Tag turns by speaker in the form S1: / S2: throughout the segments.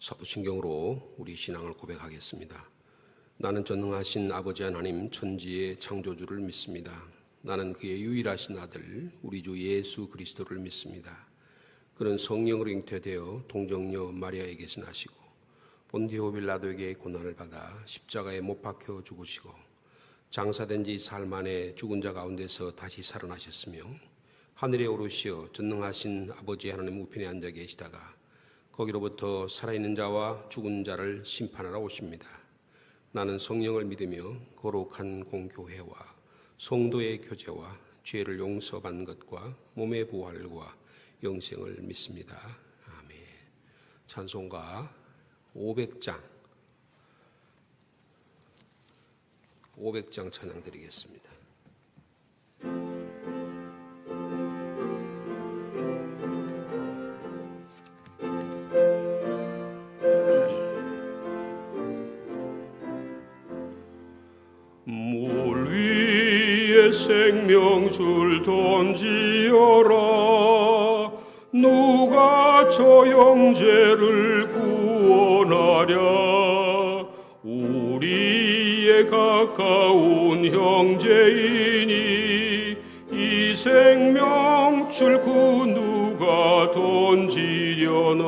S1: 사도신경으로 우리 신앙을 고백하겠습니다. 나는 전능하신 아버지 하나님 천지의 창조주를 믿습니다. 나는 그의 유일하신 아들 우리 주 예수 그리스도를 믿습니다. 그는 성령으로 잉태되어 동정녀 마리아에게서 나시고 본디오 빌라도에게 고난을 받아 십자가에 못 박혀 죽으시고 장사된 지 사흘 만에 죽은 자 가운데서 다시 살아나셨으며 하늘에 오르시어 전능하신 아버지 하나님 우편에 앉아 계시다가 거기로부터 살아있는 자와 죽은 자를 심판하러 오십니다. 나는 성령을 믿으며 거룩한 공교회와 성도의 교제와 죄를 용서받는 것과 몸의 부활과 영생을 믿습니다. 아멘. 찬송가 500장 찬양 드리겠습니다.
S2: 물 위에 생명줄 던지어라. 누가 저 형제를 구원하랴. 우리의 가까운 형제이니 이 생명줄 그 누가 던지려나.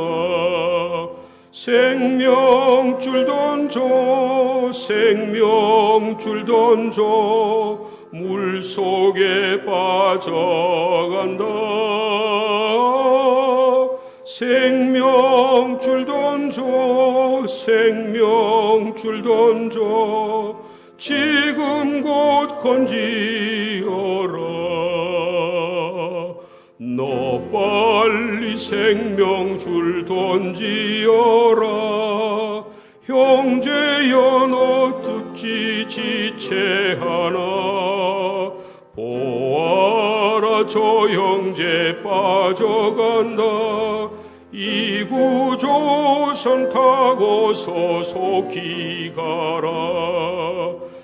S2: 생명줄 던져 생명줄 던져 물속에 빠져간다. 생명줄 던져 생명줄 던져 지금 곧 건지어라. 너 빨리 생명줄 던지어라. 형제여 너 듣지 지체하나. 보아라 저 형제 빠져간다. 이구조선 타고서 속히 가라.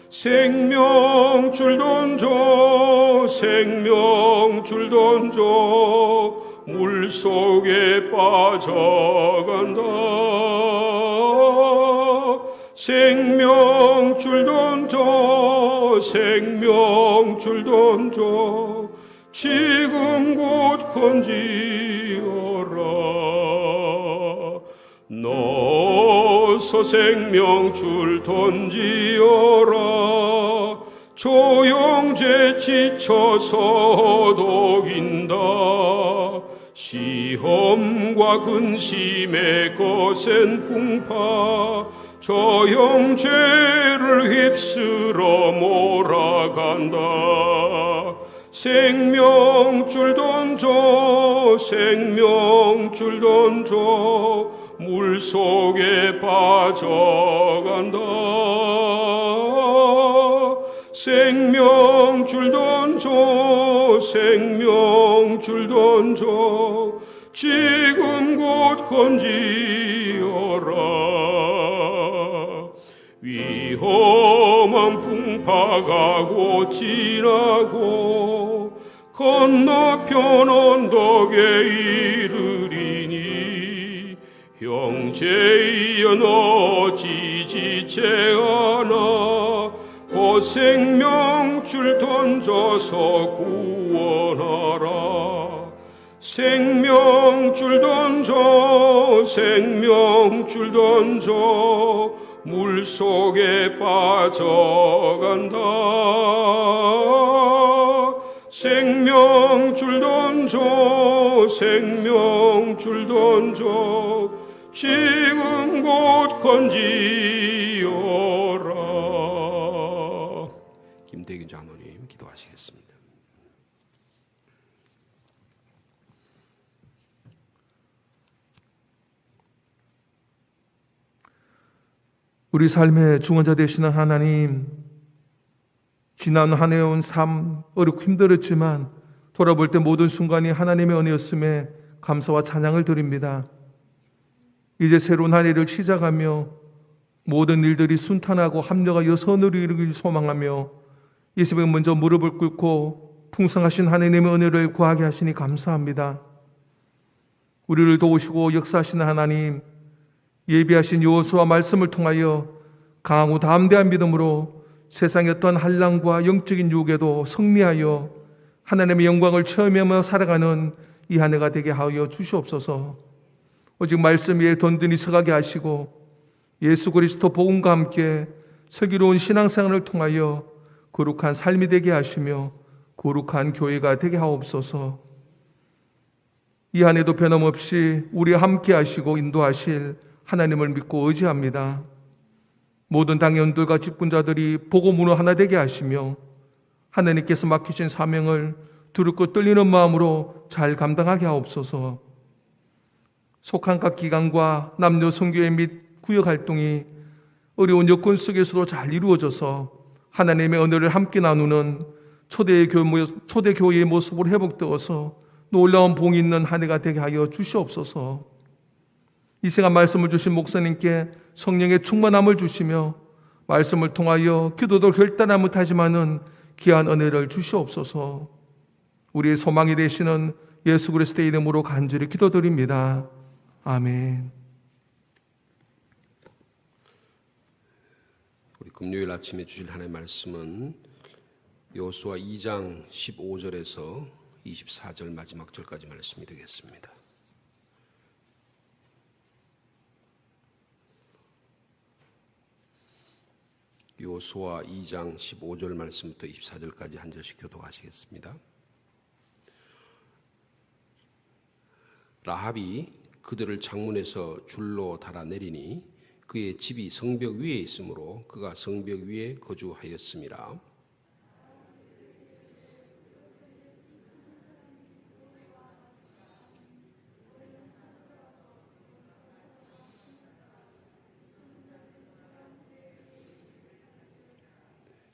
S2: 생명줄 던져 생명줄 던져 물속에 빠져간다. 생명줄 던져 생명줄 던져 지금 곧 건지어라. 너서 생명줄 던지어라. 저 형제 지쳐서 독인다. 시험과 근심의 거센 풍파 저 형제를 휩쓸어 몰아간다. 생명줄 던져 생명줄 던져 물속에 빠져간다. 생명줄 던져 생명줄 던져 지금 곧 건지어라. 위험한 풍파가 곧 지나고 건너편 언덕에 이르리니 형제여 너 지지체 않아. 곧 생명줄 던져서 구원하라. 생명줄 던져 생명줄 던져 물속에 빠져간다. 생명줄 던져 생명줄 던져 지금 곧 건지어라.
S1: 김대균 장로님 기도하시겠습니다.
S3: 우리 삶의 중원자 되시는 하나님, 지난 한 해 온 삶 어렵고 힘들었지만 돌아볼 때 모든 순간이 하나님의 은혜였음에 감사와 찬양을 드립니다. 이제 새로운 한 해를 시작하며 모든 일들이 순탄하고 합력하여 선으로 이루길 소망하며 이 새벽 먼저 무릎을 꿇고 풍성하신 하나님의 은혜를 구하게 하시니 감사합니다. 우리를 도우시고 역사하시는 하나님, 예비하신 여호수아 말씀을 통하여 강하고 담대한 믿음으로 세상의 어떤 한란과 영적인 유혹에도 승리하여 하나님의 영광을 체험하며 살아가는 이 한 해가 되게 하여 주시옵소서. 오직 말씀 위에 든든히 서가게 하시고 예수 그리스도 복음과 함께 슬기로운 신앙생활을 통하여 거룩한 삶이 되게 하시며 거룩한 교회가 되게 하옵소서. 이 한 해도 변함없이 우리와 함께 하시고 인도하실 하나님을 믿고 의지합니다. 모든 당연들과 직분자들이 복음으로 하나 되게 하시며 하나님께서 맡기신 사명을 두렵고 떨리는 마음으로 잘 감당하게 하옵소서. 속한 각 기관과 남녀 선교회 및 구역 활동이 어려운 여건 속에서도 잘 이루어져서 하나님의 은혜를 함께 나누는 초대 교회의 모습으로 회복되어서 놀라운 복이 있는 한 해가 되게 하여 주시옵소서. 이 시간 말씀을 주신 목사님께 성령의 충만함을 주시며 말씀을 통하여 기도도 결단함을 타지만은 귀한 은혜를 주시옵소서. 우리의 소망이 되시는 예수 그리스도의 이름으로 간절히 기도드립니다. 아멘.
S1: 우리 금요일 아침에 주실 하나님의 말씀은 여호수아 2장 15절에서 24절 마지막 절까지 말씀이 되겠습니다. 여호수아 2장 15절 말씀부터 24절까지 한 절씩 교독하시겠습니다. 라합이 그들을 창문에서 줄로 달아내리니 그의 집이 성벽 위에 있으므로 그가 성벽 위에 거주하였음이라.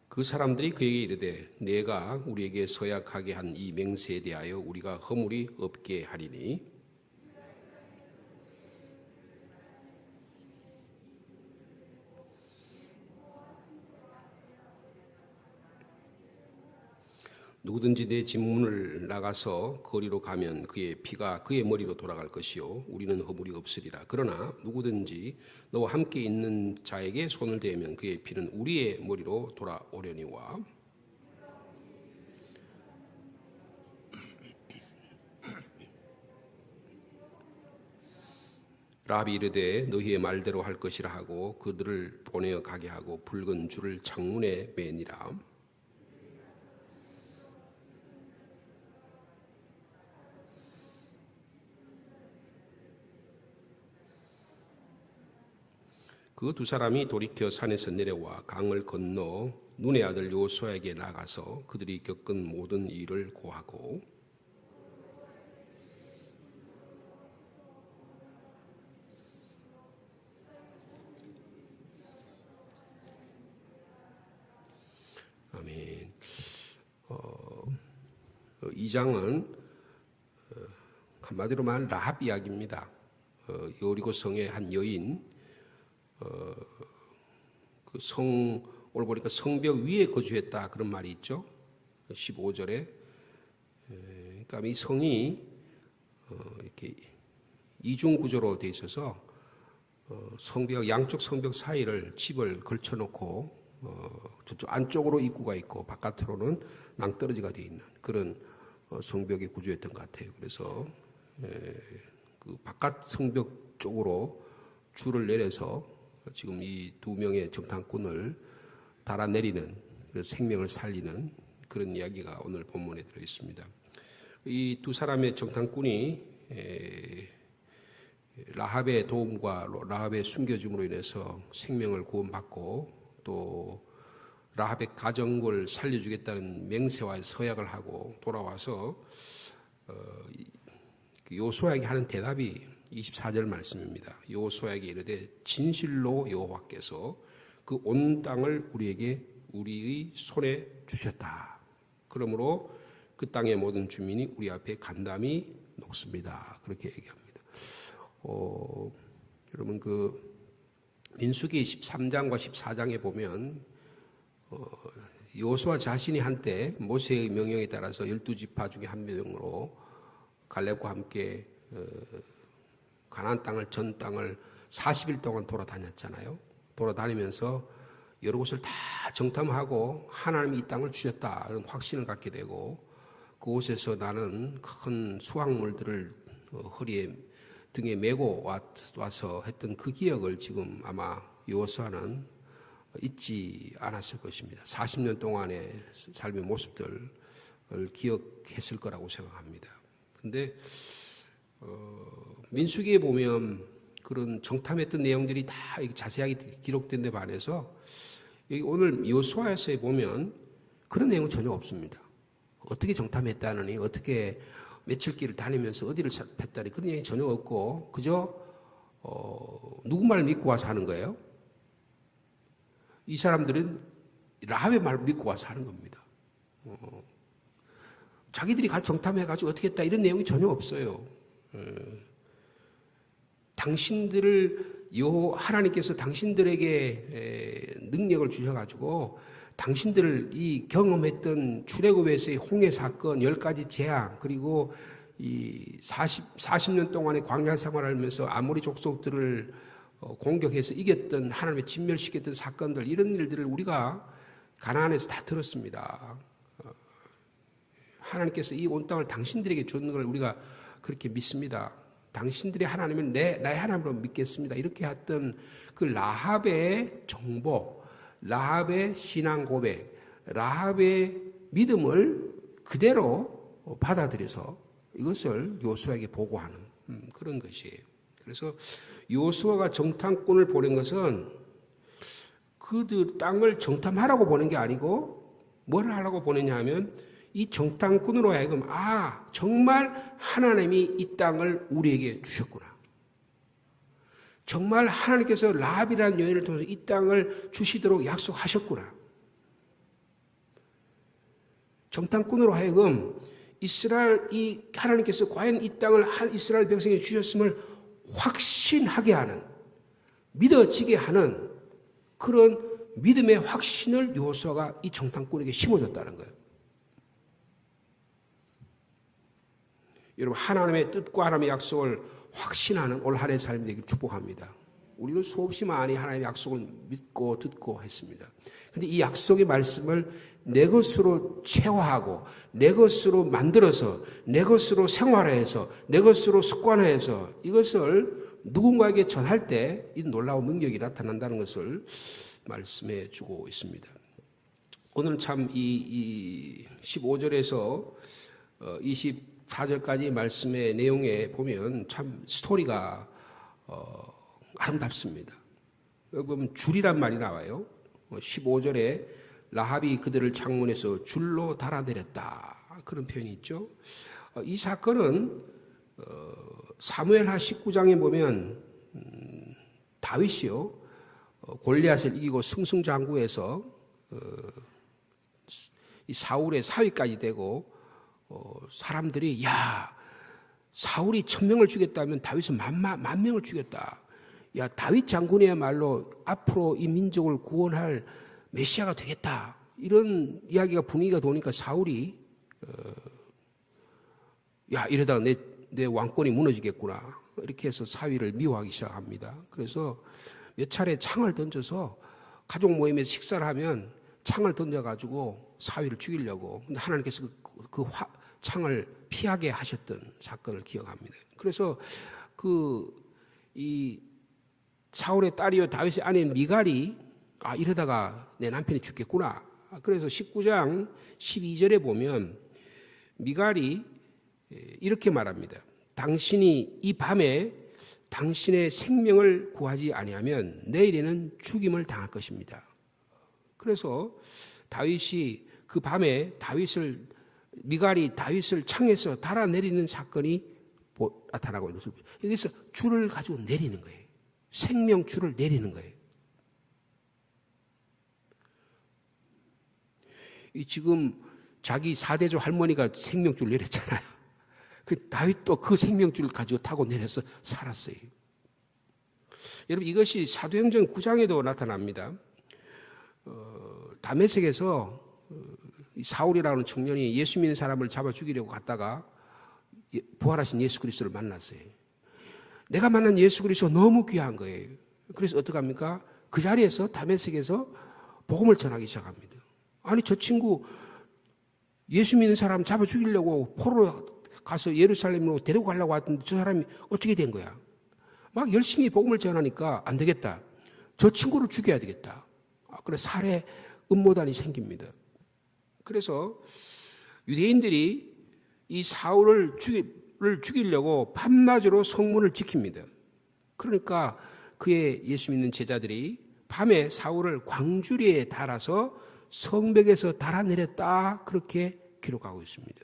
S1: 그 사람들이 그에게 이르되 내가 우리에게 서약하게 한 이 맹세에 대하여 우리가 허물이 없게 하리니 누구든지 내 집 문을 나가서 거리로 가면 그의 피가 그의 머리로 돌아갈 것이요 우리는 허물이 없으리라. 그러나 누구든지 너와 함께 있는 자에게 손을 대면 그의 피는 우리의 머리로 돌아오려니와. 라합이 이르되 너희의 말대로 할 것이라 하고 그들을 보내어 가게 하고 붉은 줄을 창문에 매니라. 그 두 사람이 돌이켜 산에서 내려와 강을 건너 눈의 아들 여호수아에게 나가서 그들이 겪은 모든 일을 고하고 아멘. 이 장은 한마디로 말하면 라합 이야기입니다. 여리고 성의 한 여인, 오늘 보니까 성벽 위에 거주했다 그런 말이 있죠. 15절에. 그러니까 이 성이 이렇게 이중 구조로 돼 있어서 성벽 양쪽 성벽 사이를 집을 걸쳐놓고 저쪽 안쪽으로 입구가 있고 바깥으로는 낭떠러지가 돼 있는 그런 성벽의 구조였던 것 같아요. 그래서 그 바깥 성벽 쪽으로 줄을 내려서 지금 이 두 명의 정탐꾼을 달아내리는, 생명을 살리는 그런 이야기가 오늘 본문에 들어 있습니다. 이 두 사람의 정탐꾼이 라합의 도움과 라합의 숨겨줌으로 인해서 생명을 구원받고 또 라합의 가정을 살려주겠다는 맹세와 서약을 하고 돌아와서 여호수아에게 하는 대답이 24절 말씀입니다. 여호수아에게 이르되 진실로 여호와께서 그 온 땅을 우리에게 우리의 손에 주셨다. 그러므로 그 땅의 모든 주민이 우리 앞에 간담이 녹습니다. 그렇게 얘기합니다. 여러분 그 민수기 13장과 14장에 보면 여호수아 자신이 한때 모세의 명령에 따라서 12지파 중에 한 명으로 갈렙과 함께 가나안 땅을 전 땅을 40일 동안 돌아다녔잖아요. 돌아다니면서 여러 곳을 다 정탐하고 하나님이 이 땅을 주셨다 이런 확신을 갖게 되고, 그곳에서 나는 큰 수확물들을 허리에 등에 메고 와서 했던 그 기억을 지금 아마 여호수아는 잊지 않았을 것입니다. 40년 동안의 삶의 모습들을 기억했을 거라고 생각합니다. 근데 민수기에 보면 그런 정탐했던 내용들이 다 자세하게 기록된 데 반해서 여기 오늘 여호수아서에 보면 그런 내용은 전혀 없습니다. 어떻게 정탐했다느니, 어떻게 며칠 길을 다니면서 어디를 했다니, 그런 얘기 전혀 없고 그저 누구 말 믿고 와서 하는 거예요? 이 사람들은 라합의 말 믿고 와서 하는 겁니다. 자기들이 가서 정탐해가지고 어떻게 했다 이런 내용이 전혀 없어요. 하나님께서 당신들에게 능력을 주셔가지고 당신들을 이 경험했던 출애굽에서의 홍해 사건, 10가지 재앙, 그리고 이 40년 동안의 광야 생활을 하면서 아모리 족속들을 공격해서 이겼던, 하나님의 진멸시켰던 사건들, 이런 일들을 우리가 가나안에서 다 들었습니다. 하나님께서 이 온 땅을 당신들에게 줬는 걸 우리가 그렇게 믿습니다. 당신들의 하나님은 나의 하나님으로 믿겠습니다. 이렇게 했던 그 라합의 정보, 라합의 신앙 고백, 라합의 믿음을 그대로 받아들여서 이것을 여호수아에게 보고하는 그런 것이에요. 그래서 여호수아가 정탐꾼을 보낸 것은 그들 땅을 정탐하라고 보낸 게 아니고 뭘 하라고 보냈냐 하면, 이 정탐꾼으로 하여금 정말 하나님이 이 땅을 우리에게 주셨구나. 정말 하나님께서 라합이라는 여인을 통해서 이 땅을 주시도록 약속하셨구나. 정탐꾼으로 하여금 하나님께서 과연 이 땅을 이스라엘 백성에게 주셨음을 확신하게 하는, 믿어지게 하는 그런 믿음의 확신을 여호수아가 이 정탐꾼에게 심어줬다는 거예요. 여러분, 하나님의 뜻과 하나님의 약속을 확신하는 올 한 해 삶이 되기를 축복합니다. 우리는 수없이 많이 하나님의 약속을 믿고 듣고 했습니다. 그런데 이 약속의 말씀을 내 것으로 체화하고 내 것으로 만들어서 내 것으로 생활화해서 내 것으로 습관화해서 이것을 누군가에게 전할 때 이 놀라운 능력이 나타난다는 것을 말씀해 주고 있습니다. 오늘 참 이 15절에서 24절까지 말씀의 내용에 보면 참 스토리가 아름답습니다. 여기 보면 줄이란 말이 나와요. 15절에 라합이 그들을 창문에서 줄로 달아내렸다, 그런 표현이 있죠. 이 사건은 사무엘하 19장에 보면 다윗이요, 골리앗을 이기고 승승장구해서 이 사울의 사위까지 되고, 사람들이 사울이 1000명을 죽였다면 다윗은 만 명을 죽였다. 다윗 장군이야말로 앞으로 이 민족을 구원할 메시아가 되겠다. 이런 이야기가 분위기가 도니까 사울이 이러다가 내 왕권이 무너지겠구나, 이렇게 해서 사위를 미워하기 시작합니다. 그래서 몇 차례 창을 던져서 가족 모임에서 식사를 하면 창을 던져가지고 사위를 죽이려고, 근데 하나님께서 그 창을 피하게 하셨던 사건을 기억합니다. 그래서 이 사울의 딸이요 다윗의 아내인 미갈이 이러다가 내 남편이 죽겠구나. 그래서 19장 12절에 보면 미갈이 이렇게 말합니다. 당신이 이 밤에 당신의 생명을 구하지 아니하면 내일에는 죽임을 당할 것입니다. 그래서 다윗이 그 밤에 미갈이 다윗을 창에서 달아내리는 사건이 나타나고 있는 것을, 여기서 줄을 가지고 내리는 거예요. 생명줄을 내리는 거예요. 지금 자기 4대조 할머니가 생명줄 내렸잖아요. 다윗도 그 생명줄을 가지고 타고 내려서 살았어요. 여러분, 이것이 사도행전 9장에도 나타납니다. 다메섹에서 사울이라는 청년이 예수 믿는 사람을 잡아 죽이려고 갔다가 부활하신 예수 그리스도를 만났어요. 내가 만난 예수 그리스도 너무 귀한 거예요. 그래서 어떡합니까? 그 자리에서 다메섹에서 복음을 전하기 시작합니다. 아니 저 친구 예수 믿는 사람 잡아 죽이려고 포로로 가서 예루살렘으로 데리고 가려고 하던데 저 사람이 어떻게 된 거야? 막 열심히 복음을 전하니까 안 되겠다. 저 친구를 죽여야 되겠다. 그래 살해 음모단이 생깁니다. 그래서 유대인들이 이 사울을 죽이려고 밤낮으로 성문을 지킵니다. 그러니까 그의 예수 믿는 제자들이 밤에 사울을 광주리에 달아서 성벽에서 달아내렸다 그렇게 기록하고 있습니다.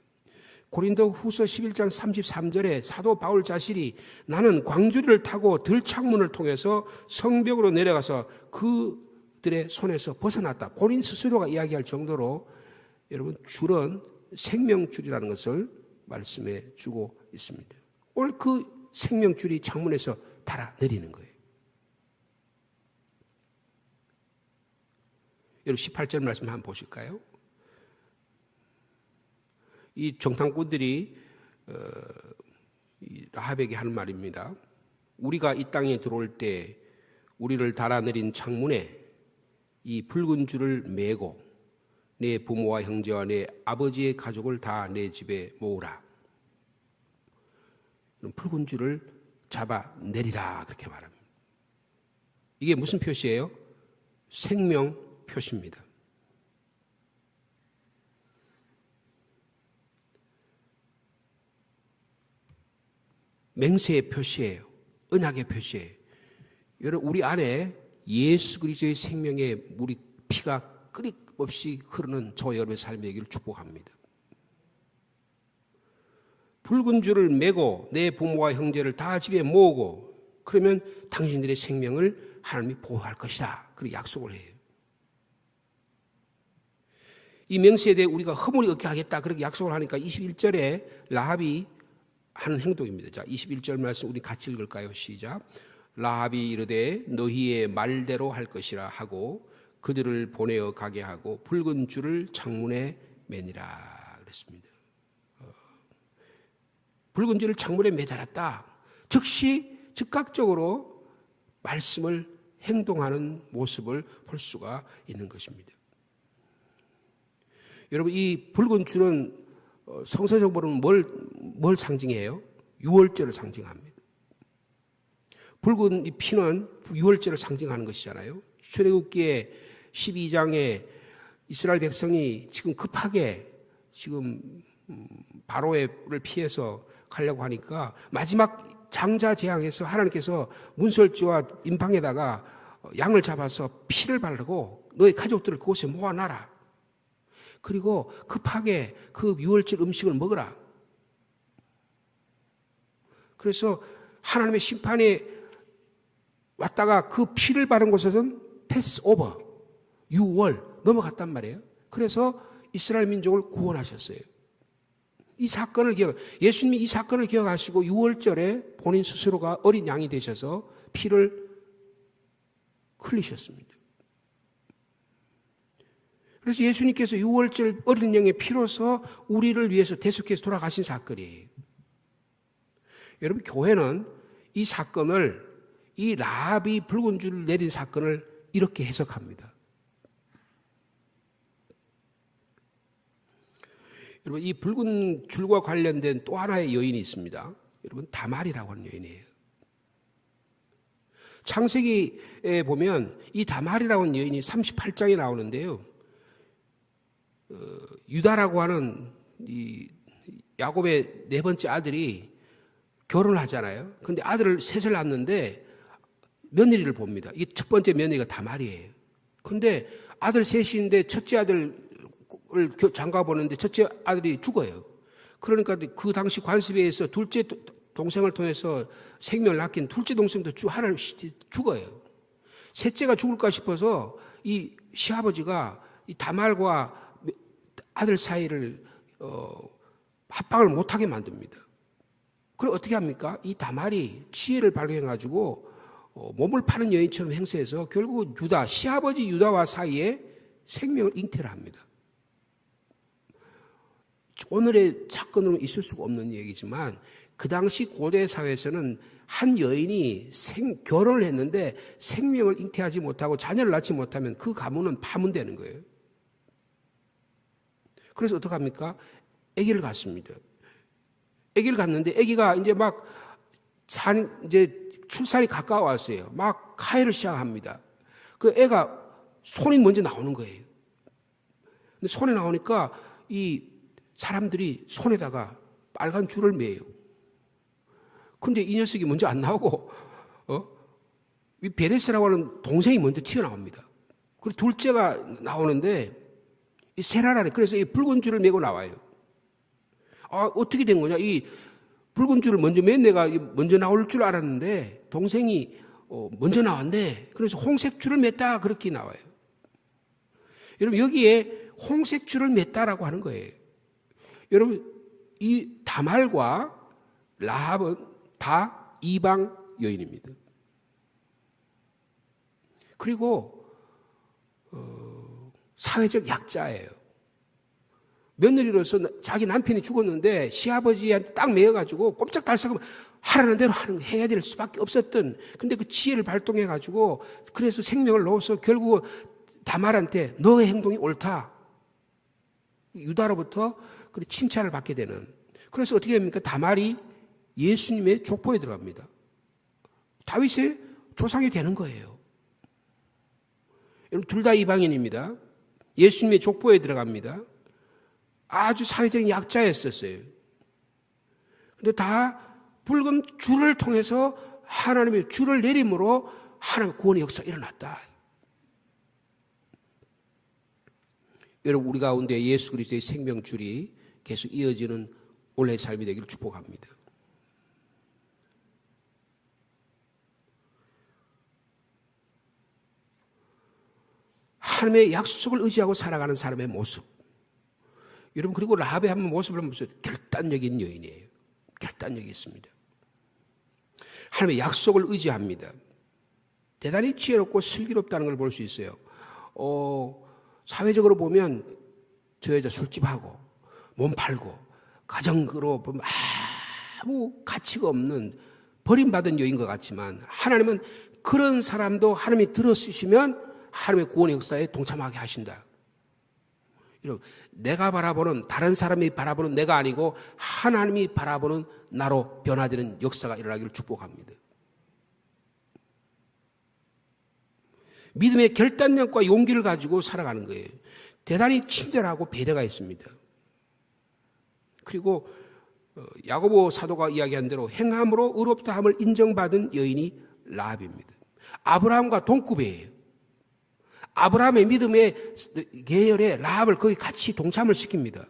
S1: 고린도 후서 11장 33절에 사도 바울 자신이 나는 광주리를 타고 들창문을 통해서 성벽으로 내려가서 그들의 손에서 벗어났다. 본인 스스로가 이야기할 정도로 여러분 줄은 생명줄이라는 것을 말씀해 주고 있습니다. 오늘 그 생명줄이 창문에서 달아내리는 거예요. 여러분 18절 말씀 한번 보실까요? 이 정탐꾼들이 라합에게 하는 말입니다. 우리가 이 땅에 들어올 때 우리를 달아내린 창문에 이 붉은 줄을 매고 내 부모와 형제와 내 아버지의 가족을 다 내 집에 모으라. 붉은 줄을 잡아내리라 그렇게 말합니다. 이게 무슨 표시예요? 생명 표시입니다. 맹세의 표시예요. 언약의 표시예요. 여러분 우리 안에 예수 그리스도의 생명의 물이 피가 끊임없이 흐르는 저 여러분의 삶이 되기를 축복합니다. 붉은 줄을 매고 내 부모와 형제를 다 집에 모으고 그러면 당신들의 생명을 하나님이 보호할 것이다. 그렇게 약속을 해요. 이 맹세에 대해 우리가 허물이 없게 하겠다. 그렇게 약속을 하니까 21절에 라합이 하는 행동입니다. 자, 21절 말씀 우리 같이 읽을까요? 시작. 라합이 이르되 너희의 말대로 할 것이라 하고 그들을 보내어 가게 하고 붉은 줄을 창문에 매니라 그랬습니다. 붉은 줄을 창문에 매달았다. 즉시 즉각적으로 말씀을 행동하는 모습을 볼 수가 있는 것입니다. 여러분 이 붉은 줄은 성서적으로는 뭘 상징해요? 유월절을 상징합니다. 붉은 이 피는 유월절을 상징하는 것이잖아요. 출애굽기의 12장에 이스라엘 백성이 지금 급하게 지금 바로를 피해서 가려고 하니까 마지막 장자 재앙에서 하나님께서 문설주와 임방에다가 양을 잡아서 피를 바르고 너의 가족들을 그곳에 모아놔라. 그리고 급하게 그 유월절 음식을 먹으라. 그래서 하나님의 심판이 왔다가 그 피를 바른 곳에서는 패스오버, 유월 넘어갔단 말이에요. 그래서 이스라엘 민족을 구원하셨어요. 이 사건을 예수님이 이 사건을 기억하시고 유월절에 본인 스스로가 어린 양이 되셔서 피를 흘리셨습니다. 그래서 예수님께서 유월절 어린 양의 피로서 우리를 위해서 대속해서 돌아가신 사건이에요. 여러분 교회는 이 사건을 이 라합이 붉은 줄을 내린 사건을 이렇게 해석합니다. 여러분 이 붉은 줄과 관련된 또 하나의 여인이 있습니다. 여러분 다말이라고 하는 여인이에요. 창세기에 보면 이 다말이라고 하는 여인이 38장에 나오는데요. 유다라고 하는 이 야곱의 네 번째 아들이 결혼을 하잖아요. 그런데 아들을 셋을 낳았는데 며느리를 봅니다. 이 첫 번째 며느리가 다말이에요. 그런데 아들 셋인데 첫째 아들을 장가 보는데 첫째 아들이 죽어요. 그러니까 그 당시 관습에서 둘째 동생을 통해서 생명을 낳긴 둘째 동생도 하나를 죽어요. 셋째가 죽을까 싶어서 이 시아버지가 이 다말과 아들 사이를 합방을 못하게 만듭니다. 그리고 어떻게 합니까? 이 다말이 지혜를 발휘해가지고 몸을 파는 여인처럼 행세해서 결국 시아버지 유다와 사이에 생명을 잉태를 합니다. 오늘의 사건으로 있을 수가 없는 얘기지만 그 당시 고대 사회에서는 한 여인이 결혼을 했는데 생명을 잉태하지 못하고 자녀를 낳지 못하면 그 가문은 파문되는 거예요. 그래서 어떡합니까? 아기를 갖습니다. 아기를 갖는데 아기가 이제 이제 출산이 가까워왔어요. 막 가해를 시작합니다. 그 애가 손이 먼저 나오는 거예요. 근데 손에 나오니까 이 사람들이 손에다가 빨간 줄을 매요. 근데 이 녀석이 먼저 안 나오고, 이 베레스라고 하는 동생이 먼저 튀어나옵니다. 그리고 둘째가 나오는데, 이 세라라네. 그래서 이 붉은 줄을 메고 나와요. 어떻게 된 거냐? 이 붉은 줄을 먼저 맨 내가 먼저 나올 줄 알았는데, 동생이 먼저 나왔네. 그래서 홍색 줄을 맸다. 그렇게 나와요. 여러분, 여기에 홍색 줄을 맸다라고 하는 거예요. 여러분, 이 다말과 라합은 다 이방 여인입니다. 그리고 사회적 약자예요. 며느리로서 자기 남편이 죽었는데 시아버지한테 딱 매여가지고 꼼짝달싹하면 하라는 대로 해야 될 수밖에 없었던, 근데 그 지혜를 발동해가지고 그래서 생명을 놓아서 결국 다말한테 너의 행동이 옳다. 유다로부터 칭찬을 받게 되는. 그래서 어떻게 됩니까? 다말이 예수님의 족보에 들어갑니다. 다윗의 조상이 되는 거예요. 여러분, 둘 다 이방인입니다. 예수님의 족보에 들어갑니다. 아주 사회적인 약자였었어요. 근데 다 붉은 줄을 통해서 하나님의 줄을 내림으로 하나님의 구원의 역사가 일어났다. 여러분, 우리 가운데 예수 그리스도의 생명줄이 계속 이어지는 올해의 삶이 되기를 축복합니다. 하나님의 약속을 의지하고 살아가는 사람의 모습. 여러분, 그리고 라합의 한 모습을 보세요. 결단력인 여인이에요. 결단력이 있습니다. 하나님의 약속을 의지합니다. 대단히 지혜롭고 슬기롭다는 걸 볼 수 있어요. 사회적으로 보면 저 여자 술집하고 몸 팔고 가정으로 보면 아무 가치가 없는 버림받은 여인 것 같지만, 하나님은 그런 사람도 하나님이 들어쓰시면 하나님의 구원의 역사에 동참하게 하신다. 여러분, 내가 바라보는, 다른 사람이 바라보는 내가 아니고 하나님이 바라보는 나로 변화되는 역사가 일어나기를 축복합니다. 믿음의 결단력과 용기를 가지고 살아가는 거예요. 대단히 친절하고 배려가 있습니다. 그리고 야고보 사도가 이야기한 대로 행함으로 의롭다함을 인정받은 여인이 라합입니다. 아브라함과 동급이에요. 아브라함의 믿음의 계열에 라합을 거기 같이 동참을 시킵니다.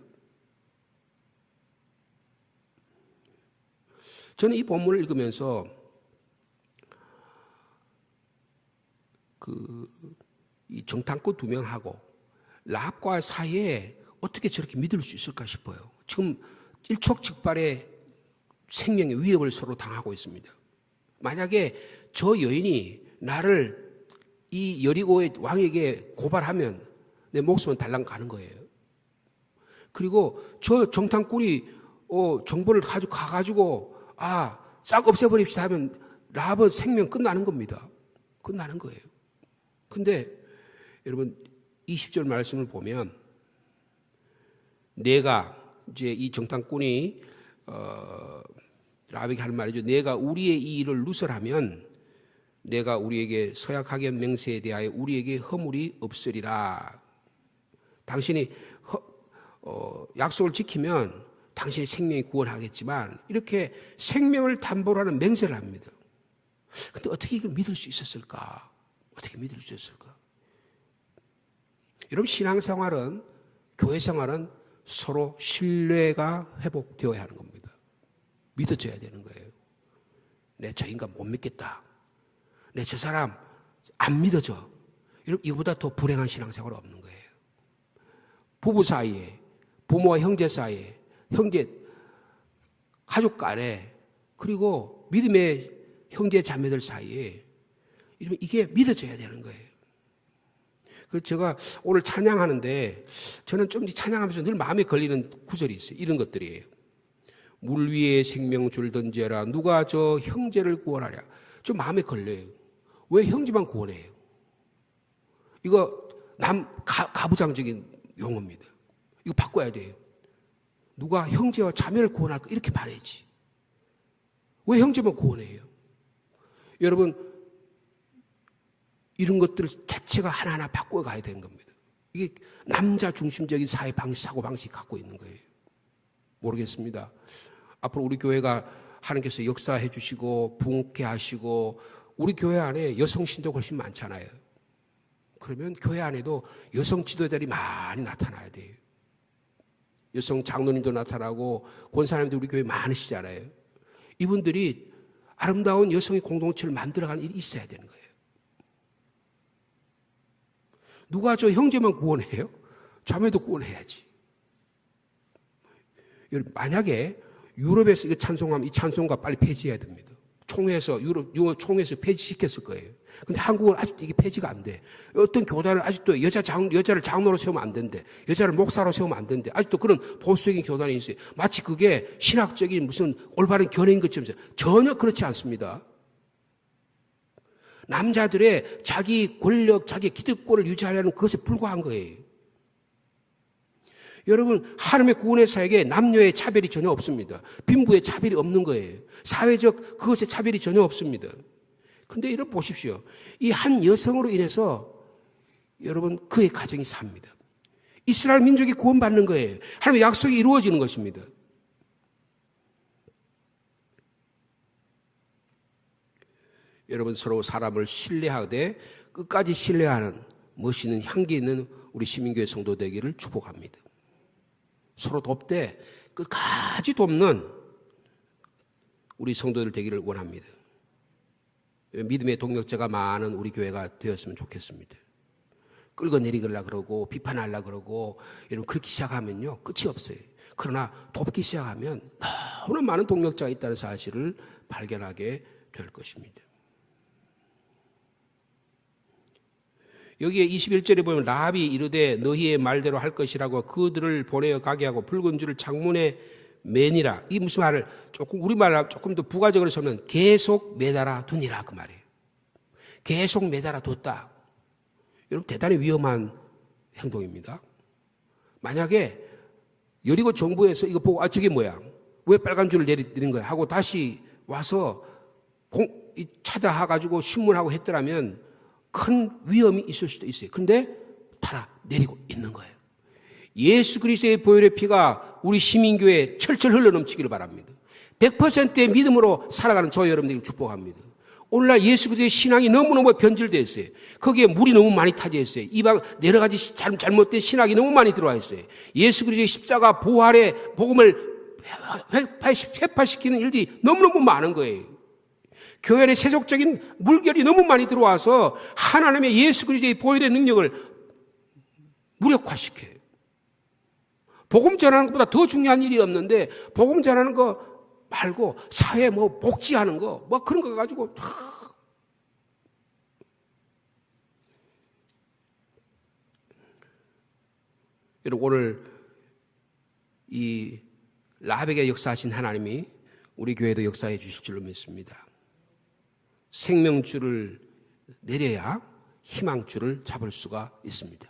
S1: 저는 이 본문을 읽으면서 이 정탐꾼 2명하고 라합과 사이에 어떻게 저렇게 믿을 수 있을까 싶어요. 지금 일촉즉발의 생명의 위협을 서로 당하고 있습니다. 만약에 저 여인이 나를 이 여리고의 왕에게 고발하면 내 목숨은 달랑 가는 거예요. 그리고 저 정탐꾼이 정보를 가가지고 싹 없애버립시다 하면 라합은 생명 끝나는 겁니다. 끝나는 거예요. 근데 여러분, 20절 말씀을 보면 내가, 이제 이 정탐꾼이 라합에게 하는 말이죠. 내가 우리의 이 일을 누설하면 내가 우리에게 서약하견 맹세에 대하여 우리에게 허물이 없으리라. 당신이 약속을 지키면 당신의 생명이 구원하겠지만, 이렇게 생명을 담보로 하는 맹세를 합니다. 그런데 어떻게 이걸 믿을 수 있었을까? 어떻게 믿을 수 있었을까? 여러분, 신앙생활은, 교회생활은 서로 신뢰가 회복되어야 하는 겁니다. 믿어져야 되는 거예요. 내 저 인간 못 믿겠다. 내 저 사람 안 믿어져. 여러분, 이거보다 더 불행한 신앙생활은 없는 거예요. 부부 사이에, 부모와 형제 사이에, 형제, 가족 간에, 그리고 믿음의 형제 자매들 사이에 이게 믿어져야 되는 거예요. 제가 오늘 찬양하는데 저는 좀 찬양하면서 늘 마음에 걸리는 구절이 있어요. 이런 것들이에요. 물 위에 생명줄 던져라. 누가 저 형제를 구원하랴. 좀 마음에 걸려요. 왜 형제만 구원해요? 이거 가부장적인 용어입니다. 이거 바꿔야 돼요. 누가 형제와 자매를 구원할까? 이렇게 말해야지. 왜 형제만 구원해요? 여러분, 이런 것들 자체가 하나하나 바꿔가야 되는 겁니다. 이게 남자 중심적인 사회 방식, 사고 방식 갖고 있는 거예요. 모르겠습니다. 앞으로 우리 교회가 하나님께서 역사해 주시고 부흥케 하시고 우리 교회 안에 여성 신도가 훨씬 많잖아요. 그러면 교회 안에도 여성 지도자들이 많이 나타나야 돼요. 여성 장로님도 나타나고 권사님도 우리 교회 많으시잖아요. 이분들이 아름다운 여성의 공동체를 만들어가는 일이 있어야 되는 거예요. 누가 저 형제만 구원해요? 자매도 구원해야지. 만약에 유럽에서 이거 찬송하면 이 찬송가 빨리 폐지해야 됩니다. 총회에서 유럽 총회에서 폐지시켰을 거예요. 근데 한국은 아직도 이게 폐지가 안 돼. 어떤 교단은 아직도 여자를 장로로 세우면 안 된대. 여자를 목사로 세우면 안 된대. 아직도 그런 보수적인 교단이 있어요. 마치 그게 신학적인 무슨 올바른 견해인 것처럼. 전혀 그렇지 않습니다. 남자들의 자기 권력, 자기 기득권을 유지하려는 그것에 불과한 거예요. 여러분, 하나님의 구원의 사역에 남녀의 차별이 전혀 없습니다. 빈부의 차별이 없는 거예요. 사회적 그것의 차별이 전혀 없습니다. 근데 이런 보십시오. 이 한 여성으로 인해서 여러분 그의 가정이 삽니다. 이스라엘 민족이 구원받는 거예요. 하나님의 약속이 이루어지는 것입니다. 여러분 서로 사람을 신뢰하되 끝까지 신뢰하는 멋있는 향기 있는 우리 시민교회 성도 되기를 축복합니다. 서로 돕되 끝까지 돕는 우리 성도들 되기를 원합니다. 믿음의 동력자가 많은 우리 교회가 되었으면 좋겠습니다. 끌어내리려고 그러고 비판하려고 그러고 여러분 그렇게 시작하면요 끝이 없어요. 그러나 돕기 시작하면 너무나 많은 동력자가 있다는 사실을 발견하게 될 것입니다. 여기에 21절에 보면 라합이 이르되 너희의 말대로 할 것이라고 그들을 보내어 가게 하고 붉은 줄을 창문에 매니라. 이 무슨 말을 조금 우리말로 조금 더 부가적으로 쓰면 계속 매달아 두니라 그 말이에요. 계속 매달아 뒀다. 여러분 대단히 위험한 행동입니다. 만약에 여리고 정부에서 이거 보고 저게 뭐야? 왜 빨간 줄을 내리는 거야? 하고 다시 와서 찾아가지고 신문하고 했더라면 큰 위험이 있을 수도 있어요. 근데 달아 내리고 있는 거예요. 예수 그리스도의 보혈의 피가 우리 시민교회에 철철 흘러넘치기를 바랍니다. 100%의 믿음으로 살아가는 저 여러분들을 축복합니다. 오늘날 예수 그리스도의 신앙이 너무너무 변질되어 있어요. 거기에 물이 너무 많이 타져 있어요. 이방 여러 가지 잘못된 신학이 너무 많이 들어와 있어요. 예수 그리스도의 십자가 부활의 복음을 회파시키는 일들이 너무너무 많은 거예요. 교회 안에 세속적인 물결이 너무 많이 들어와서 하나님의 예수 그리스도의 보혈의 능력을 무력화시켜요. 복음 전하는 것보다 더 중요한 일이 없는데 복음 전하는 거 말고 사회 뭐 복지하는 거 뭐 그런 거 가지고 여러분 오늘 이 라합에게 역사하신 하나님이 우리 교회도 역사해 주실 줄로 믿습니다. 생명줄을 내려야 희망줄을 잡을 수가 있습니다.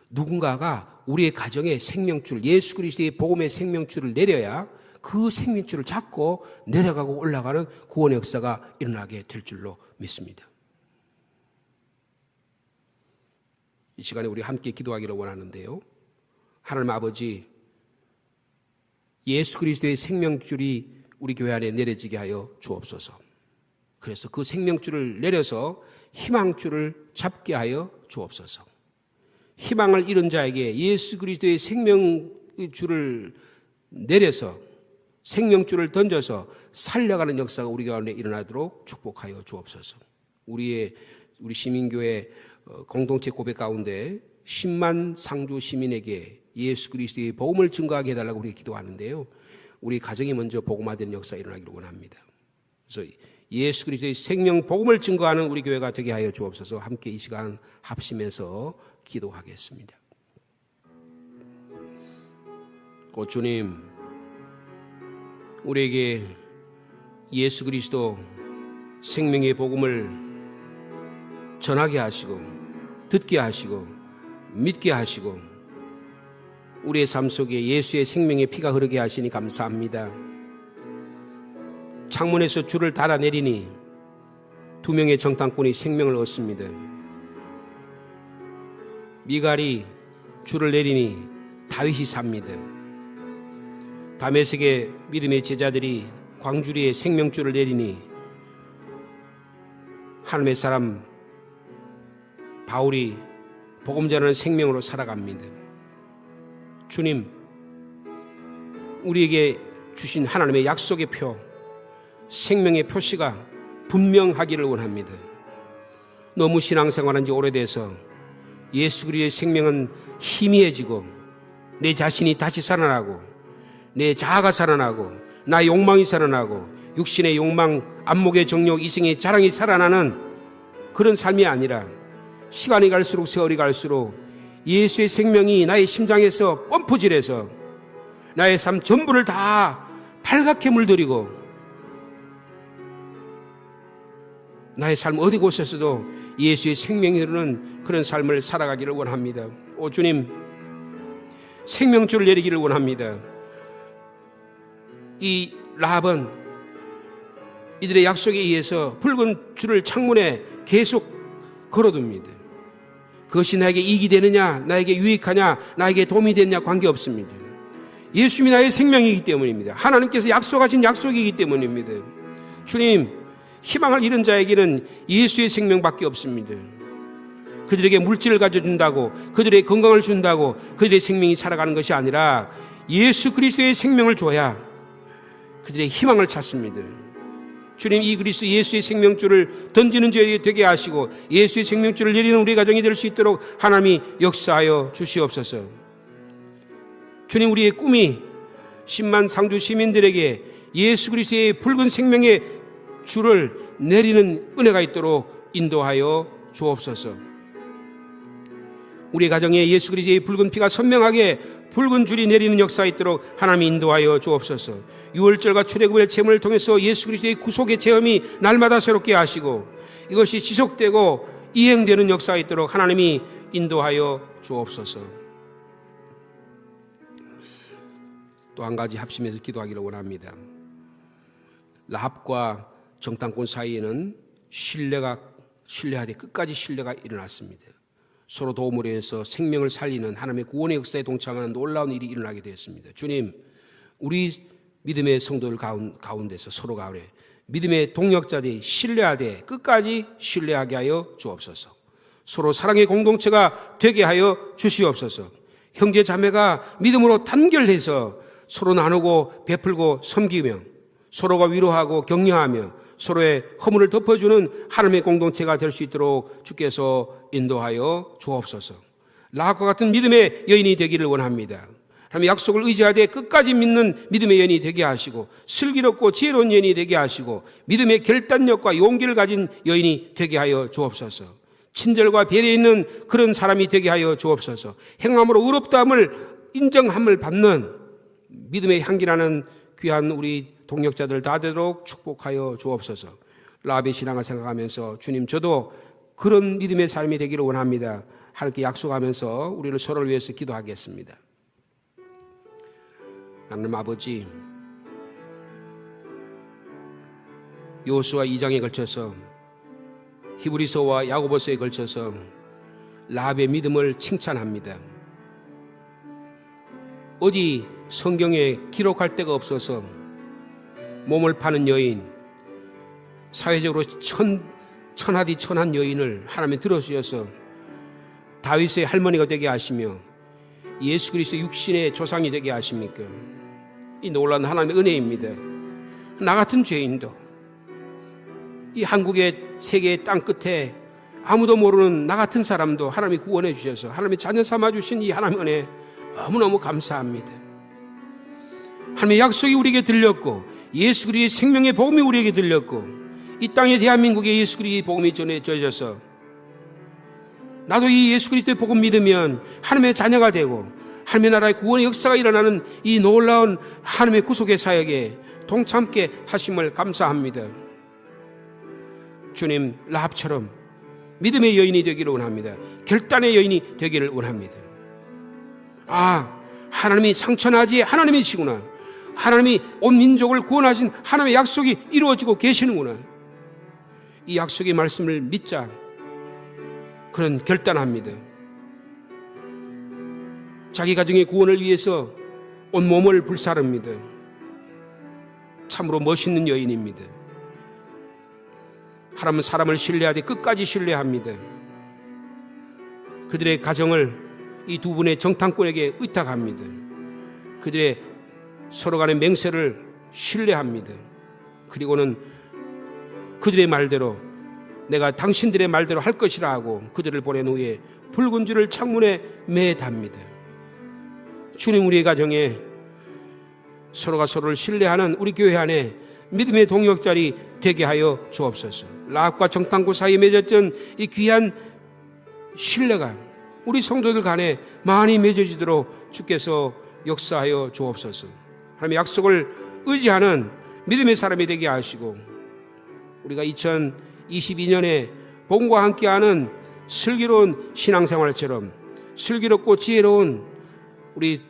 S1: 누군가가 우리의 가정에 생명줄, 예수 그리스도의 복음의 생명줄을 내려야 그 생명줄을 잡고 내려가고 올라가는 구원의 역사가 일어나게 될 줄로 믿습니다. 이 시간에 우리 함께 기도하기를 원하는데요. 하나님 아버지, 예수 그리스도의 생명줄이 우리 교회 안에 내려지게 하여 주옵소서. 그래서 그 생명줄을 내려서 희망줄을 잡게 하여 주옵소서. 희망을 잃은 자에게 예수 그리스도의 생명줄을 내려서 생명줄을 던져서 살려가는 역사가 우리 가운데 일어나도록 축복하여 주옵소서. 우리 시민교회 공동체 고백 가운데 10만 상주 시민에게 예수 그리스도의 복음을 증거하게 해달라고 우리가 기도하는데요. 우리 가정이 먼저 복음화되는 역사가 일어나기를 원합니다. 그래서 예수 그리스도의 생명 복음을 증거하는 우리 교회가 되게 하여 주옵소서. 함께 이 시간 합심해서 기도하겠습니다. 주님, 우리에게 예수 그리스도 생명의 복음을 전하게 하시고 듣게 하시고 믿게 하시고 우리의 삶 속에 예수의 생명의 피가 흐르게 하시니 감사합니다. 창문에서 줄을 달아내리니 2명의 정탐꾼이 생명을 얻습니다. 미갈이 줄을 내리니 다윗이 삽니다. 다메섹의 믿음의 제자들이 광주리에 생명줄을 내리니 하나님의 사람 바울이 복음 전하는 생명으로 살아갑니다. 주님, 우리에게 주신 하나님의 약속의 표, 생명의 표시가 분명하기를 원합니다. 너무 신앙생활한 지 오래돼서 예수 그리스도의 생명은 희미해지고 내 자신이 다시 살아나고 내 자아가 살아나고 나의 욕망이 살아나고 육신의 욕망, 안목의 정욕, 이생의 자랑이 살아나는 그런 삶이 아니라 시간이 갈수록 세월이 갈수록 예수의 생명이 나의 심장에서 펌프질해서 나의 삶 전부를 다 발갛게 물들이고 나의 삶 어디 곳에서도 예수의 생명이 흐르는 그런 삶을 살아가기를 원합니다. 오 주님, 생명줄을 내리기를 원합니다. 이 라합은 이들의 약속에 의해서 붉은 줄을 창문에 계속 걸어둡니다. 그것이 나에게 이익이 되느냐, 나에게 유익하냐, 나에게 도움이 되느냐 관계없습니다. 예수님이 나의 생명이기 때문입니다. 하나님께서 약속하신 약속이기 때문입니다. 주님, 희망을 잃은 자에게는 예수의 생명밖에 없습니다. 그들에게 물질을 가져준다고, 그들의 건강을 준다고 그들의 생명이 살아가는 것이 아니라 예수 그리스도의 생명을 줘야 그들의 희망을 찾습니다. 주님, 이 그리스도 예수의 생명줄을 던지는 자에게 되게 하시고 예수의 생명줄을 내리는 우리 가정이 될 수 있도록 하나님이 역사하여 주시옵소서. 주님, 우리의 꿈이 10만 상주 시민들에게 예수 그리스도의 붉은 생명의 줄을 내리는 은혜가 있도록 인도하여 주옵소서. 우리 가정에 예수 그리스도의 붉은 피가 선명하게 붉은 줄이 내리는 역사가 있도록 하나님이 인도하여 주옵소서. 유월절과 출애굽의 체험을 통해서 예수 그리스도의 구속의 체험이 날마다 새롭게 하시고 이것이 지속되고 이행되는 역사가 있도록 하나님이 인도하여 주옵소서. 또 한 가지 합심해서 기도하기를 원합니다. 라합과 정탐꾼 사이에는 신뢰하되 끝까지 신뢰가 일어났습니다. 서로 도움을 해서 생명을 살리는 하나님의 구원의 역사에 동참하는 놀라운 일이 일어나게 되었습니다. 주님, 우리 믿음의 성도들 가운데서 서로 가운데 믿음의 동역자들이 신뢰하되 끝까지 신뢰하게 하여 주옵소서. 서로 사랑의 공동체가 되게 하여 주시옵소서. 형제 자매가 믿음으로 단결해서 서로 나누고 베풀고 섬기며 서로가 위로하고 격려하며 서로의 허물을 덮어주는 하나님의 공동체가 될 수 있도록 주께서 인도하여 주옵소서. 라합과 같은 믿음의 여인이 되기를 원합니다. 하나님의 약속을 의지하되 끝까지 믿는 믿음의 여인이 되게 하시고 슬기롭고 지혜로운 여인이 되게 하시고 믿음의 결단력과 용기를 가진 여인이 되게 하여 주옵소서. 친절과 배려에 있는 그런 사람이 되게 하여 주옵소서. 행함으로 의롭다함을 인정함을 받는 믿음의 향기라는 귀한 우리 동역자들 다 되도록 축복하여 주옵소서. 라합의 신앙을 생각하면서 주님, 저도 그런 믿음의 삶이 되기를 원합니다. 하나님께 약속하면서 우리를 서로를 위해서 기도하겠습니다. 하나님 아버지, 여호수아 2장에 걸쳐서 히브리서와 야고보서에 걸쳐서 라합의 믿음을 칭찬합니다. 어디 성경에 기록할 데가 없어서 몸을 파는 여인, 사회적으로 천하디 천한 여인을 하나님이 들어주셔서 다윗의 할머니가 되게 하시며 예수 그리스도 육신의 조상이 되게 하십니까? 이 놀라운 하나님의 은혜입니다. 나 같은 죄인도 이 한국의 세계의 땅 끝에 아무도 모르는 나 같은 사람도 하나님이 구원해 주셔서 하나님의 자녀 삼아 주신 이 하나님의 은혜 너무너무 감사합니다. 하나님의 약속이 우리에게 들렸고 예수 그리스도의 생명의 복음이 우리에게 들렸고 이 땅에 대한민국에 예수 그리스도의 복음이 전해져서 나도 이 예수 그리스도의 복음 믿으면 하나님의 자녀가 되고 하나님의 나라의 구원의 역사가 일어나는 이 놀라운 하나님의 구속의 사역에 동참케 하심을 감사합니다. 주님, 라합처럼 믿음의 여인이 되기를 원합니다. 결단의 여인이 되기를 원합니다. 하나님이 상처나지 하나님이시구나. 하나님이 온 민족을 구원하신 하나님의 약속이 이루어지고 계시는구나. 이 약속의 말씀을 믿자. 그는 결단합니다. 자기 가정의 구원을 위해서 온몸을 불사릅니다. 참으로 멋있는 여인입니다. 하나님은 사람을 신뢰하되 끝까지 신뢰합니다. 그들의 가정을 이 두 분의 정탐꾼에게 의탁합니다. 그들의 서로 간의 맹세를 신뢰합니다. 그리고는 그들의 말대로 내가 당신들의 말대로 할 것이라 하고 그들을 보낸 후에 붉은 줄을 창문에 매답니다. 주님, 우리의 가정에 서로가 서로를 신뢰하는 우리 교회 안에 믿음의 동역자리 되게 하여 주옵소서. 라합과 정탐꾼 사이에 맺었던 이 귀한 신뢰가 우리 성도들 간에 많이 맺어지도록 주께서 역사하여 주옵소서. 하나님의 약속을 의지하는 믿음의 사람이 되게 하시고 우리가 2022년에 복음과 함께하는 슬기로운 신앙생활처럼 슬기롭고 지혜로운 우리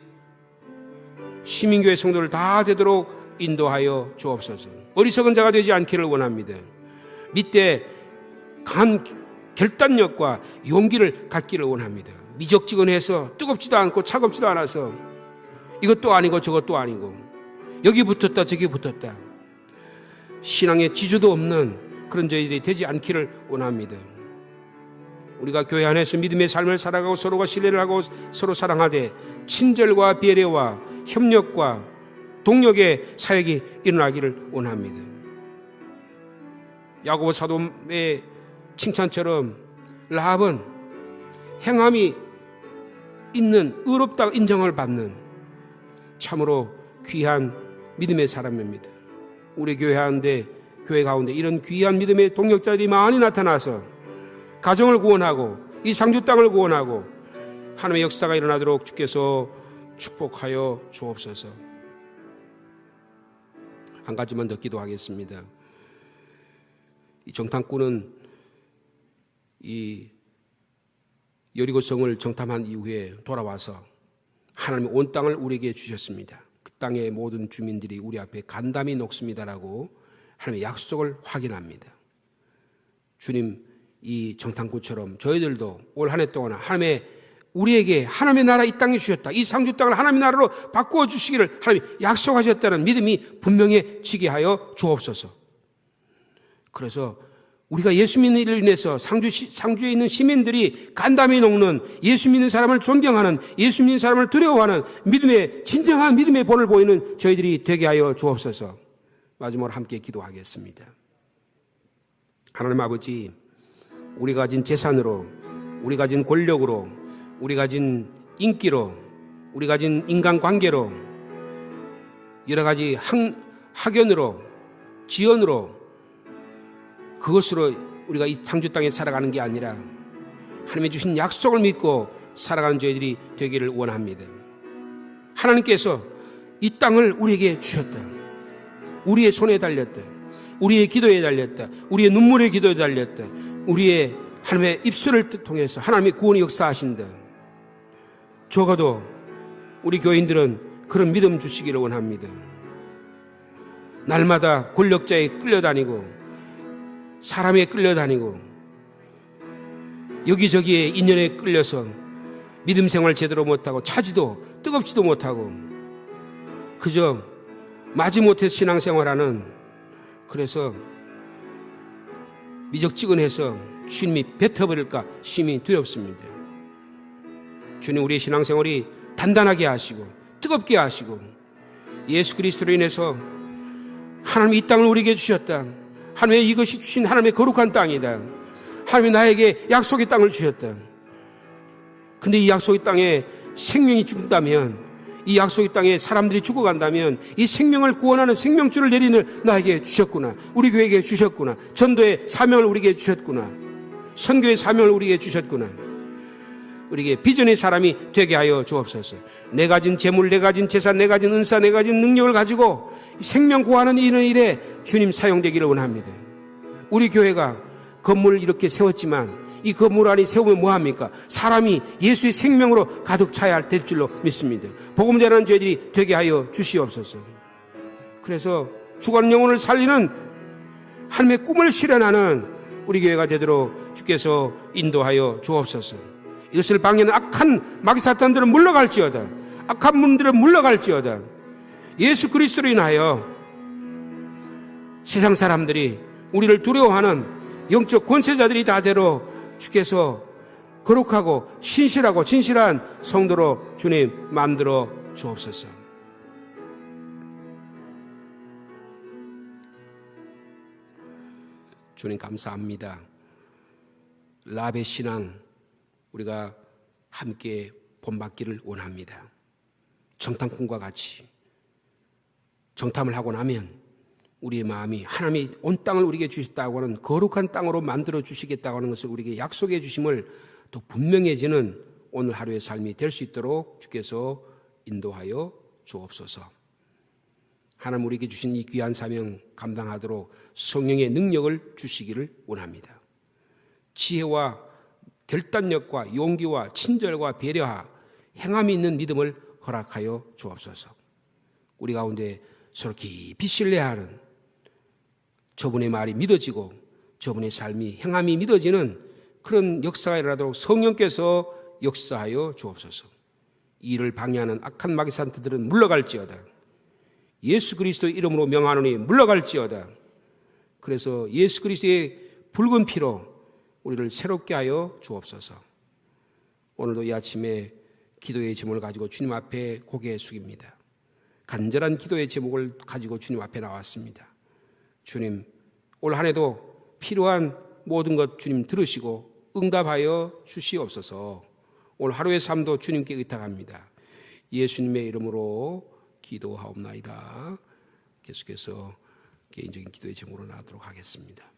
S1: 시민교회 성도를 다 되도록 인도하여 주옵소서. 어리석은 자가 되지 않기를 원합니다. 밑에 간 결단력과 용기를 갖기를 원합니다. 미적지근해서 뜨겁지도 않고 차갑지도 않아서 이것도 아니고 저것도 아니고 여기 붙었다 저기 붙었다 신앙의 지주도 없는 그런 저희들이 되지 않기를 원합니다. 우리가 교회 안에서 믿음의 삶을 살아가고 서로가 신뢰를 하고 서로 사랑하되 친절과 배려와 협력과 동력의 사역이 일어나기를 원합니다. 야고보 사도의 칭찬처럼 라합은 행함이 있는 의롭다 인정을 받는 참으로 귀한 믿음의 사람입니다. 우리 교회 가운데 이런 귀한 믿음의 동력자들이 많이 나타나서 가정을 구원하고 이 상주 땅을 구원하고 하나님의 역사가 일어나도록 주께서 축복하여 주옵소서. 한 가지만 더 기도하겠습니다. 이 정탐꾼은 이 여리고성을 정탐한 이후에 돌아와서 하나님의 온 땅을 우리에게 주셨습니다. 그 땅의 모든 주민들이 우리 앞에 간담이 녹습니다라고 하나님의 약속을 확인합니다. 주님, 이 정탐꾼처럼 저희들도 올 한 해 동안 우리에게 하나님의 나라 이 땅에 주셨다. 이 상주 땅을 하나님의 나라로 바꾸어 주시기를 하나님이 약속하셨다는 믿음이 분명해지게 하여 주옵소서. 그래서 우리가 예수 믿는 일로 인해서 상주에 있는 시민들이 간담이 녹는 예수 믿는 사람을 존경하는 예수 믿는 사람을 두려워하는 진정한 믿음의 본을 보이는 저희들이 되게 하여 주옵소서. 마지막으로 함께 기도하겠습니다. 하나님 아버지, 우리가 가진 재산으로, 우리가 가진 권력으로, 우리가 가진 인기로, 우리가 가진 인간관계로, 여러 가지 학연으로, 지연으로, 그것으로 우리가 이 상주 땅에 살아가는 게 아니라 하나님이 주신 약속을 믿고 살아가는 저희들이 되기를 원합니다. 하나님께서 이 땅을 우리에게 주셨다. 우리의 손에 달렸다. 우리의 기도에 달렸다. 우리의 눈물의 기도에 달렸다. 우리의 하나님의 입술을 통해서 하나님의 구원의 역사하신다. 적어도 우리 교인들은 그런 믿음 주시기를 원합니다. 날마다 권력자에 끌려다니고 사람에 끌려다니고 여기저기에 인연에 끌려서 믿음 생활 제대로 못하고 차지도 뜨겁지도 못하고 그저 마지못해서 신앙생활하는, 그래서 미적지근해서 주님이 뱉어버릴까 심히 두렵습니다. 주님, 우리의 신앙생활이 단단하게 하시고 뜨겁게 하시고 예수 그리스도로 인해서 하나님이 이 땅을 우리에게 주셨다. 하나님의 이것이 주신 하나님의 거룩한 땅이다. 하나님이 나에게 약속의 땅을 주셨다. 근데 이 약속의 땅에 생명이 죽는다면, 이 약속의 땅에 사람들이 죽어간다면 이 생명을 구원하는 생명줄을 내리는 나에게 주셨구나. 우리 교회에게 주셨구나. 전도의 사명을 우리에게 주셨구나. 선교의 사명을 우리에게 주셨구나. 우리에게 비전의 사람이 되게 하여 주옵소서. 내 가진 재물, 내 가진 재산, 내 가진 은사, 내 가진 능력을 가지고 생명 구하는 이런 일에 주님 사용되기를 원합니다. 우리 교회가 건물을 이렇게 세웠지만 이 건물 안에 세우면 뭐합니까? 사람이 예수의 생명으로 가득 차야 될 줄로 믿습니다. 복음 전하는 저희들이 되게 하여 주시옵소서. 그래서 죽어가는 영혼을 살리는 하나님의 꿈을 실현하는 우리 교회가 되도록 주께서 인도하여 주옵소서. 이것을 방해하는 악한 마귀 사탄들은 물러갈지어다. 악한 분들은 물러갈지어다. 예수 그리스도로 인하여 세상 사람들이 우리를 두려워하는 영적 권세자들이 다 되로 주께서 거룩하고 신실하고 진실한 성도로 주님 만들어 주옵소서. 주님 감사합니다. 라베 신앙 우리가 함께 본받기를 원합니다. 정탐꾼과 같이 정탐을 하고 나면 우리의 마음이 하나님이 온 땅을 우리에게 주셨다고 하는 거룩한 땅으로 만들어 주시겠다고 하는 것을 우리에게 약속해 주심을 또 분명해지는 오늘 하루의 삶이 될 수 있도록 주께서 인도하여 주옵소서. 하나님 우리에게 주신 이 귀한 사명 감당하도록 성령의 능력을 주시기를 원합니다. 지혜와 결단력과 용기와 친절과 배려와 행함이 있는 믿음을 허락하여 주옵소서. 우리 가운데 서로 깊이 신뢰하는 저분의 말이 믿어지고 저분의 삶이 행함이 믿어지는 그런 역사가 일어나도록 성령께서 역사하여 주옵소서. 이 일을 방해하는 악한 마귀 산트들은 물러갈지어다. 예수 그리스도의 이름으로 명하노니 물러갈지어다. 그래서 예수 그리스도의 붉은 피로 우리를 새롭게 하여 주옵소서. 오늘도 이 아침에 기도의 제목을 가지고 주님 앞에 고개 숙입니다. 간절한 기도의 제목을 가지고 주님 앞에 나왔습니다. 주님, 올 한 해도 필요한 모든 것 주님 들으시고 응답하여 주시옵소서. 오늘 하루의 삶도 주님께 의탁합니다. 예수님의 이름으로 기도하옵나이다. 계속해서 개인적인 기도의 제목으로 나가도록 하겠습니다.